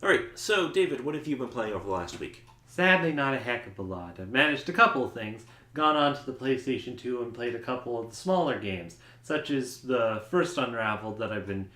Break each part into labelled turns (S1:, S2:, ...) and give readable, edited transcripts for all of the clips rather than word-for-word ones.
S1: Alright, so David, what have you been playing over the last week?
S2: Sadly, not a heck of a lot. I've managed a couple of things, gone on to the PlayStation 2 and played a couple of the smaller games, such as the first Unravel that I've been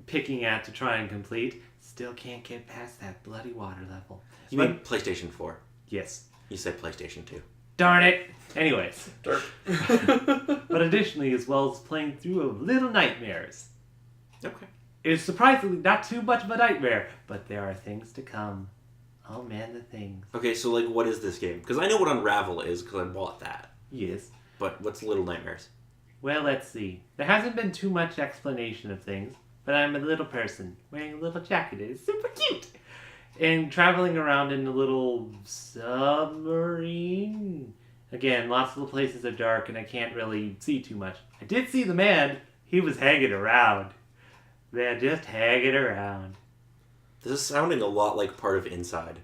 S2: picking at to try and complete. Still can't get past that bloody water level.
S1: You mean PlayStation 4?
S2: Yes.
S1: You said PlayStation 2.
S2: Darn it! Anyways.
S3: Dark.
S2: But additionally, as well as playing through a Little Nightmares.
S1: Okay.
S2: It's surprisingly not too much of a nightmare, but there are things to come. Oh man, the things.
S1: Okay, so what is this game? Because I know what Unravel is, because I bought that.
S2: Yes.
S1: But what's Little Nightmares?
S2: Well, let's see. There hasn't been too much explanation of things, but I'm a little person wearing a little jacket. It's super cute. And traveling around in a little submarine. Again, lots of the places are dark and I can't really see too much. I did see the man. He was hanging around. Man, just hanging around.
S1: This is sounding a lot like part of Inside.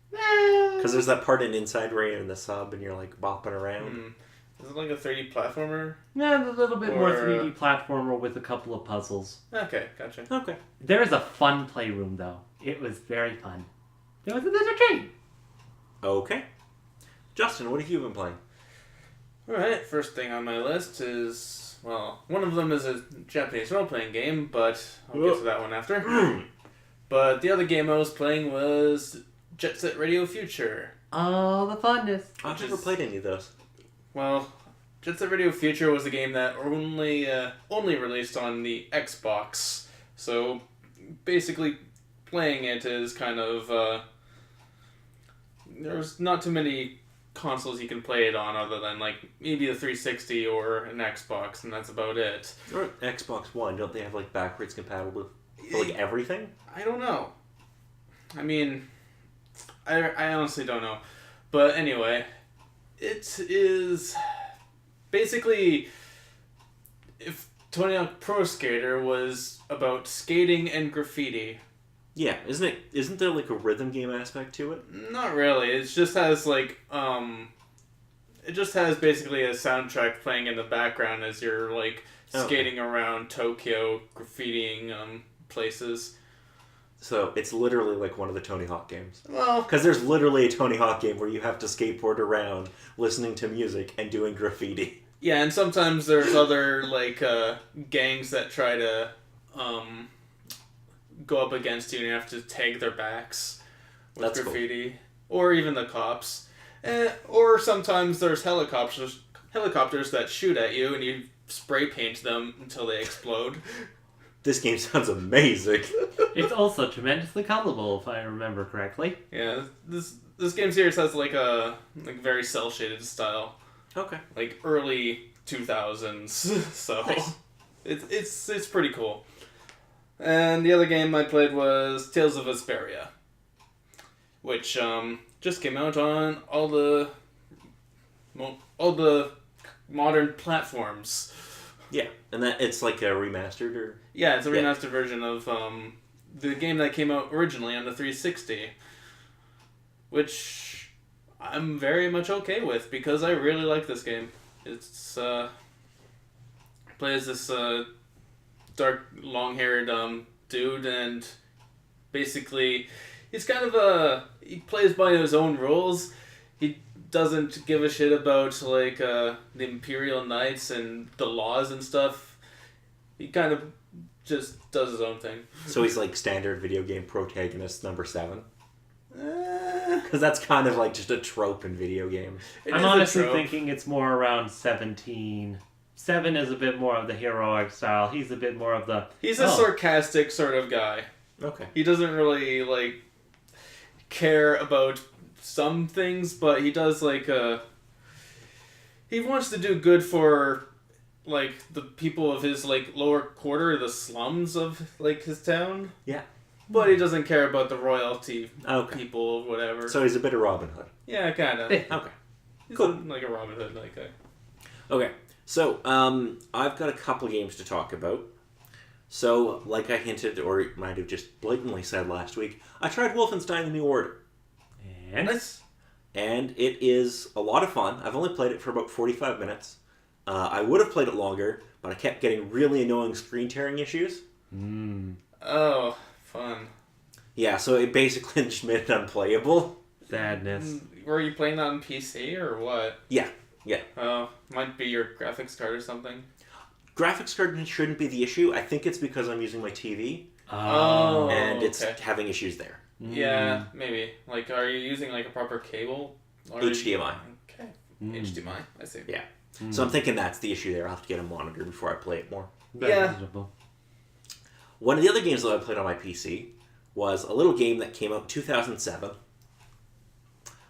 S1: Because there's that part in Inside where you're in the sub and you're bopping around.
S3: Is it like a 3D platformer?
S2: Yeah, a little bit more 3D platformer with a couple of puzzles.
S3: Okay, gotcha.
S1: Okay.
S2: There is a fun playroom, though. It was very fun. There was another train.
S1: Okay. Justin, what have you been playing?
S3: Alright, first thing on my list is, well, one of them is a Japanese role-playing game, but I'll get to that one after. But the other game I was playing was Jet Set Radio Future.
S2: Oh, the funness.
S1: I've never played any of those.
S3: Well, Jet Set Radio Future was a game that only released on the Xbox, so basically playing it is kind of, there's not too many consoles you can play it on other than maybe a 360 or an Xbox, and that's about it.
S1: Or Xbox One, don't they have backwards compatible for everything?
S3: I don't know. I mean, I honestly don't know. But anyway, it is basically if Tony Hawk Pro Skater was about skating and graffiti.
S1: Yeah, isn't there a rhythm game aspect to it?
S3: Not really. It just has it just has basically a soundtrack playing in the background as you're skating around Tokyo, graffitiing places.
S1: So it's literally one of the Tony Hawk games.
S3: Well,
S1: because there's literally a Tony Hawk game where you have to skateboard around, listening to music and doing graffiti.
S3: Yeah, and sometimes there's other gangs that try to go up against you and you have to tag their backs with
S1: That's
S3: graffiti. Cool. Or even the cops. Or sometimes there's helicopters that shoot at you and you spray paint them until they explode.
S1: This game sounds amazing.
S2: It's also tremendously colorful, if I remember correctly.
S3: Yeah, this game series has a very cel-shaded style.
S1: Okay.
S3: Early 2000s. So
S1: nice.
S3: It's pretty cool. And the other game I played was Tales of Vesperia, which just came out on all the modern platforms.
S1: Yeah, and that it's a remastered or...
S3: Yeah, it's a remastered version of the game that came out originally on the 360, which I'm very much okay with because I really like this game. It's plays this dark, long-haired dude, and basically he's kind of he plays by his own rules. He doesn't give a shit about the Imperial Knights and the laws and stuff. He kind of just does his own thing.
S1: So he's standard video game protagonist number 7? Because that's kind of just a trope in video games.
S2: I'm honestly thinking it's more around 17. 7 is a bit more of the heroic style. He's a bit more of the...
S3: He's a sarcastic sort of guy.
S1: Okay.
S3: He doesn't really, care about some things, but he does, he wants to do good for, the people of his, lower quarter, the slums of, his town.
S1: Yeah.
S3: But he doesn't care about the royalty people or whatever.
S1: So he's a bit of Robin Hood.
S3: Yeah, kind of.
S1: Okay.
S3: He's
S1: Cool.
S3: a Robin Hood, guy.
S1: Okay. So, I've got a couple games to talk about. So, like I hinted, or might have just blatantly said last week, I tried Wolfenstein The New Order.
S2: And?
S1: And it is a lot of fun. I've only played it for about 45 minutes. I would have played it longer, but I kept getting really annoying screen tearing issues.
S3: Oh, fun.
S1: Yeah, so it basically just made it unplayable.
S2: Sadness.
S3: Were you playing that on PC or what?
S1: Yeah.
S3: Oh, might be your graphics card or something.
S1: Graphics card shouldn't be the issue. I think it's because I'm using my TV,
S3: Oh,
S1: and it's
S3: okay.
S1: having issues there.
S3: Yeah, maybe. Like, are you using like a proper cable? Or
S1: HDMI.
S3: Okay, HDMI. I see.
S1: Yeah. So I'm thinking that's the issue there. I'll have to get a monitor before I play it more.
S3: Yeah.
S2: Reasonable.
S1: One of the other games that I played on my PC was a little game that came out in 2007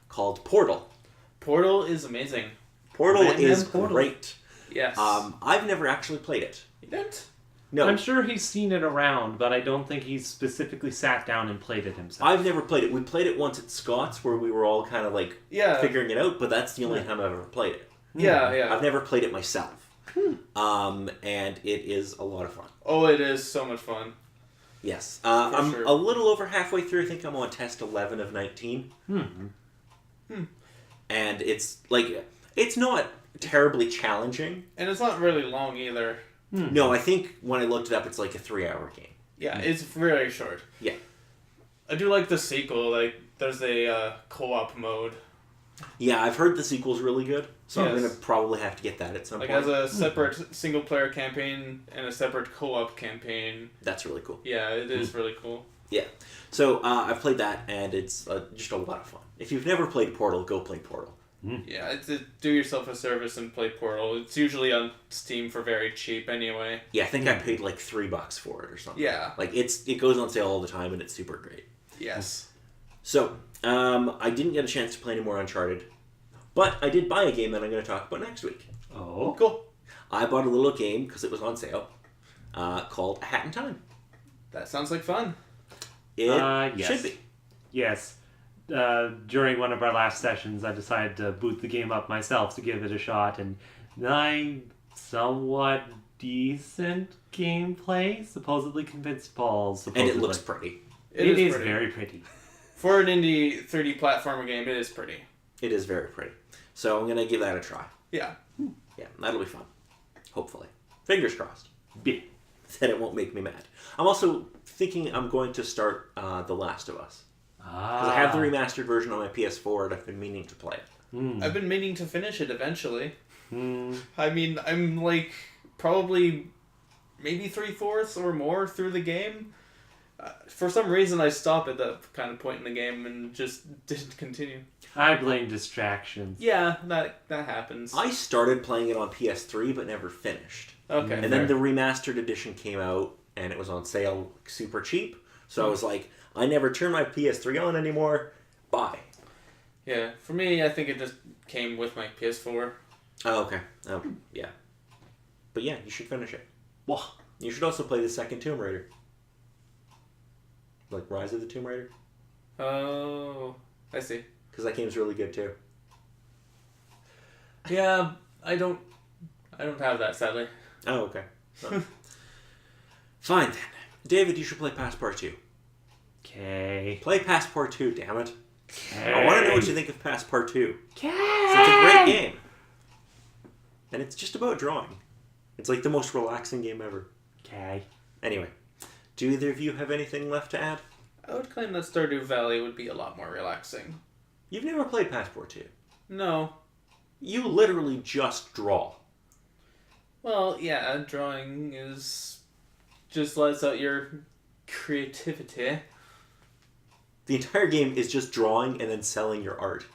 S1: called Portal.
S3: Portal is amazing.
S1: Portal
S2: Man,
S1: is
S2: Portal.
S1: great.
S3: Yes.
S1: I've never actually played it.
S3: You didn't?
S1: No,
S2: I'm sure he's seen it around, but I don't think he's specifically sat down and played it himself.
S1: I've never played it. We played it once at Scott's where we were all kind of like
S3: Yeah.
S1: figuring it out, but that's the only time I've ever played it.
S3: Yeah.
S1: I've never played it myself. And it is a lot of fun.
S3: Oh, it is so much fun.
S1: Yes. I'm
S3: sure.
S1: a little over halfway through. I think I'm on test 11 of 19. And it's like, it's not terribly challenging.
S3: And it's not really long either.
S1: No, I think when I looked it up, it's like a 3-hour game.
S3: Yeah, it's very short.
S1: Yeah.
S3: I do like the sequel. Like, there's a co-op mode.
S1: Yeah, I've heard the sequel's really good, so I'm
S3: Yes.
S1: going to probably have to get that at some
S3: Like,
S1: point.
S3: has a separate single-player campaign and a separate co-op campaign.
S1: That's really cool.
S3: Yeah, it is really cool.
S1: Yeah. So I've played that, and it's just a lot of fun. If you've never played Portal, go play Portal.
S3: Yeah, do yourself a service and play Portal. It's usually on Steam for very cheap anyway.
S1: Yeah, I think I paid like $3 for it or something.
S3: Yeah.
S1: Like it goes on sale all the time, and it's super great.
S3: Yes.
S1: So I didn't get a chance to play any more Uncharted, but I did buy a game that I'm going to talk about next week.
S2: Oh.
S3: Cool.
S1: I bought a little game because it was on sale called A Hat in Time.
S3: That sounds like fun.
S1: It
S2: Yes.
S1: should be.
S2: Yes. During one of our last sessions, I decided to boot the game up myself to give it a shot, and somewhat decent gameplay supposedly convinced Paul.
S1: And
S2: Supposedly.
S1: it looks pretty.
S2: It is
S3: pretty.
S2: very pretty.
S3: For an indie 3D platformer game, it is pretty.
S1: It is very pretty. So I'm going to give that a try.
S3: Yeah.
S1: Yeah, that'll be fun. Hopefully. Fingers crossed.
S2: Yeah.
S1: That it won't make me mad. I'm also thinking I'm going to start The Last of Us. Because I have the remastered version on my PS4 and I've been meaning to play it.
S3: I've been meaning to finish it eventually. I mean, I'm like probably maybe 3/4 or more through the game. For some reason, I stopped at that kind of point in the game and just didn't continue.
S2: I blame distractions.
S3: Yeah, that happens.
S1: I started playing it on PS3 but never finished.
S3: Okay.
S1: And then the remastered edition came out and it was on sale super cheap. So I was like, I never turn my PS3 on anymore. Bye.
S3: Yeah, for me, I think it just came with my PS4.
S1: Oh, okay. Yeah. But yeah, you should finish it.
S2: Whoa.
S1: You should also play the second Tomb Raider. Like Rise of the Tomb Raider.
S3: Oh, I see.
S1: Because that game's really good too.
S3: Yeah, I don't have that, sadly.
S1: Oh, okay. Well, fine then. David, you should play Passport 2.
S2: Okay.
S1: Play Passport 2, damn it. I want to know what you think of Passport 2.
S2: Okay.
S1: It's a great game. And it's just about drawing. It's like the most relaxing game ever.
S2: Okay.
S1: Anyway, do either of you have anything left to add?
S3: I would claim that Stardew Valley would be a lot more relaxing.
S1: You've never played Passport 2.
S3: No.
S1: You literally just draw.
S3: Well, yeah, drawing is just lets out your creativity.
S1: The entire game is just drawing and then selling your art.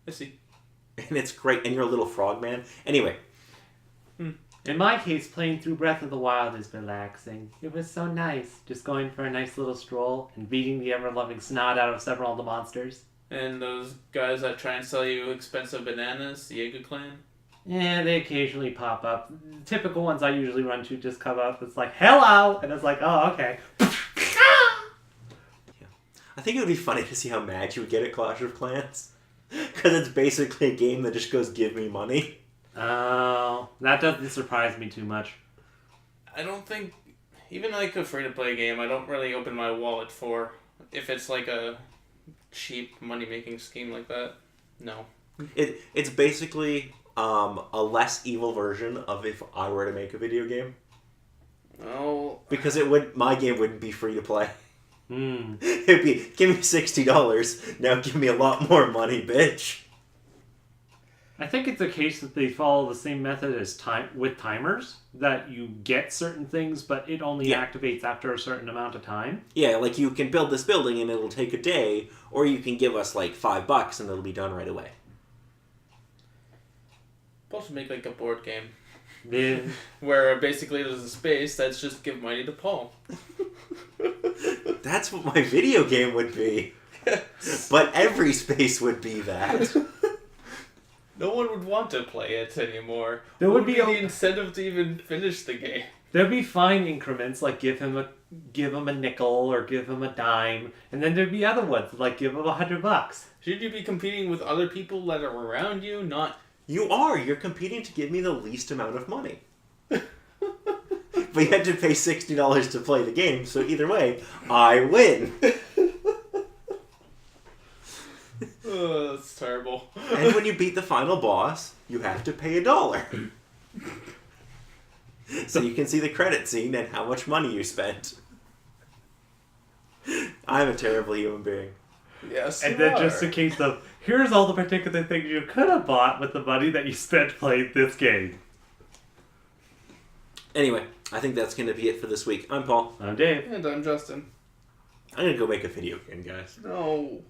S3: I see.
S1: And it's great. And you're a little frog man. Anyway.
S2: In my case, playing through Breath of the Wild is relaxing. It was so nice, just going for a nice little stroll and beating the ever-loving snot out of several of the monsters.
S3: And those guys that try and sell you expensive bananas, the Jaeger clan.
S2: Yeah, they occasionally pop up. Typical ones I usually run to just come up. It's like, hello! And it's like, oh, okay.
S1: I think it would be funny to see how mad you would get at Clash of Clans. Because it's basically a game that just goes, give me money.
S2: Oh, that doesn't surprise me too much.
S3: I don't think, even like a free-to-play game, I don't really open my wallet for. If it's like a cheap money-making scheme like that, no.
S1: It's basically a less evil version of if I were to make a video game.
S3: Oh.
S1: Because my game wouldn't be free to play. It'd be, give me $60. Now give me a lot more money, bitch.
S2: I think it's a case that they follow the same method as with timers, that you get certain things, but it only activates after a certain amount of time.
S1: Yeah, like you can build this building and it'll take a day, or you can give us like $5 and it'll be done right away.
S3: Paul should make like a board game.
S2: Yeah.
S3: Where basically there's a space that's just give money to Paul.
S1: That's what my video game would be. But every space would be that.
S3: No one would want to play it anymore.
S2: There would be
S3: the incentive to even finish the game.
S2: There'd be fine increments, like give him a nickel or give him a dime, and then there'd be other ones like give him $100.
S3: Should you be competing with other people that are around you, not?
S1: You are. You're competing to give me the least amount of money. But you had to pay $60 to play the game, so either way, I win.
S3: Oh, that's terrible.
S1: And when you beat the final boss, you have to pay $1. So you can see the credit scene and how much money you spent. I'm a terrible human being.
S3: Yes,
S2: And then just a case of, here's all the particular things you could have bought with the money that you spent playing this game.
S1: Anyway, I think that's going to be it for this week. I'm Paul.
S2: I'm Dave.
S3: And I'm Justin.
S1: I'm going to go make a video game, guys.
S3: No.